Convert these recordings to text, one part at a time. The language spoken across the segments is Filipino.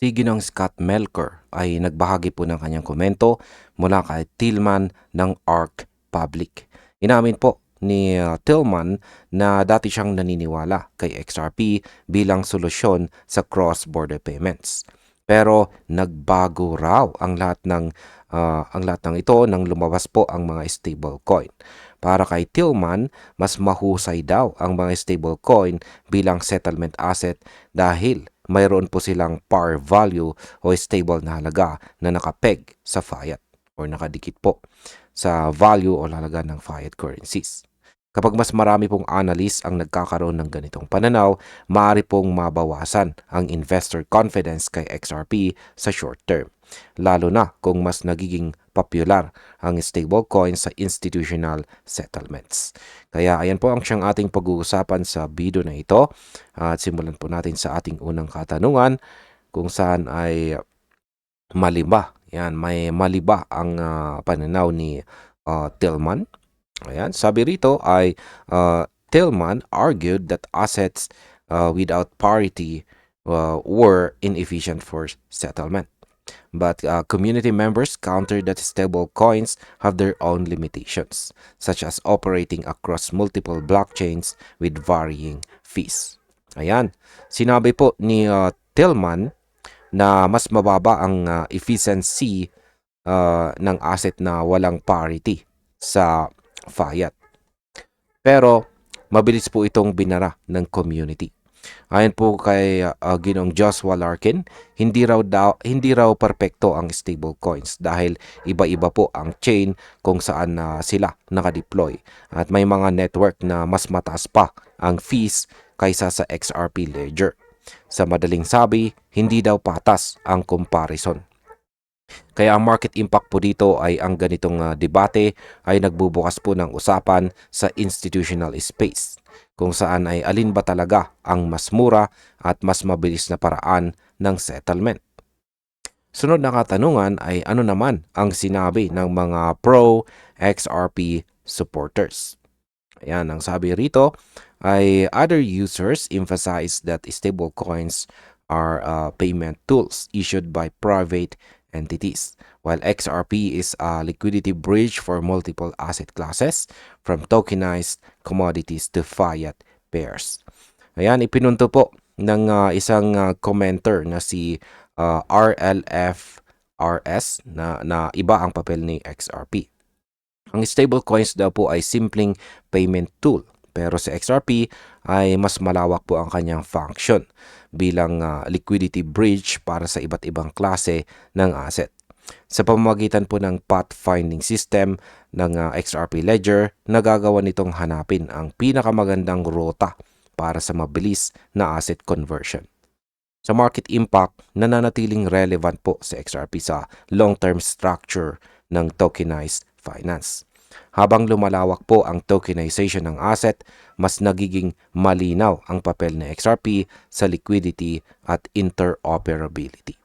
Si Ginoong Scott Melker ay nagbahagi po ng kanyang komento mula kay Tillman ng ARC Public. Inamin po ni Tillman na dati siyang naniniwala kay XRP bilang solusyon sa cross-border payments. Pero nagbago raw ang lahat ng ito nang lumabas po ang mga stablecoin. Para kay Tillman, mas mahusay daw ang mga stablecoin bilang settlement asset dahil mayroon po silang par value o stable na halaga na nakapeg sa fiat or nakadikit po sa value o halaga ng fiat currencies. Kapag mas marami pong analyst ang nagkakaroon ng ganitong pananaw, maaari pong mabawasan ang investor confidence kay XRP sa short term, lalo na kung mas nagiging popular ang stablecoin sa institutional settlements. Kaya ayan po ang siyang ating pag-uusapan sa video na ito. At simulan po natin sa ating unang katanungan kung saan ay maliba. Yan, may maliba ang pananaw ni Tillman. Ayan, sabi rito ay Tillman argued that assets without parity were inefficient for settlement. But community members countered that stable coins have their own limitations, such as operating across multiple blockchains with varying fees. Ayan, sinabi po ni Tillman na mas mababa ang efficiency ng asset na walang parity sa fiat. Pero mabilis po itong binara ng community. Ayon po kay Ginoong Joshua Larkin, hindi raw perpekto ang stablecoins dahil iba-iba po ang chain kung saan sila nakadeploy at may mga network na mas mataas pa ang fees kaysa sa XRP Ledger. Sa madaling sabi, hindi daw patas ang comparison. Kaya ang market impact po dito ay ang ganitong debate ay nagbubukas po ng usapan sa institutional space kung saan ay alin ba talaga ang mas mura at mas mabilis na paraan ng settlement. Sunod na katanungan ay ano naman ang sinabi ng mga pro-XRP supporters. Ayan, ang sabi rito ay other users emphasize that stablecoins are payment tools issued by private entities, while XRP is a liquidity bridge for multiple asset classes from tokenized commodities to fiat pairs. Ayan, ipinunto po ng isang commenter na si RLFRS na iba ang papel ni XRP. Ang stablecoins daw po ay simpleng payment tool, pero sa XRP ay mas malawak po ang kanyang function bilang liquidity bridge para sa iba't ibang klase ng asset. Sa pamamagitan po ng pathfinding system ng XRP Ledger, nagagawa nitong hanapin ang pinakamagandang ruta para sa mabilis na asset conversion. Sa market impact, nananatiling relevant po sa XRP sa long-term structure ng tokenized finance. Habang lumalawak po ang tokenization ng asset, mas nagiging malinaw ang papel ng XRP sa liquidity at interoperability.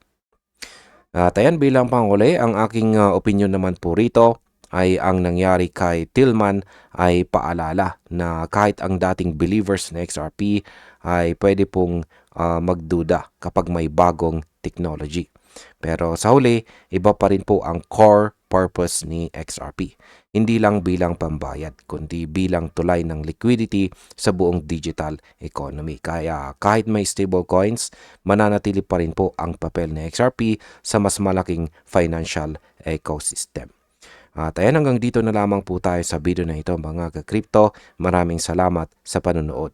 At ayan, bilang panghuli, ang aking opinion naman po rito ay ang nangyari kay Tillman ay paalala na kahit ang dating believers ng XRP ay pwede pong magduda kapag may bagong technology. Pero sa huli, iba pa rin po ang core purpose ni XRP. Hindi lang bilang pambayad, kundi bilang tulay ng liquidity sa buong digital economy. Kaya kahit may stablecoins, mananatili pa rin po ang papel ni XRP sa mas malaking financial ecosystem. At ayan, hanggang dito na lamang po tayo sa video na ito mga ka-crypto. Maraming salamat sa panonood.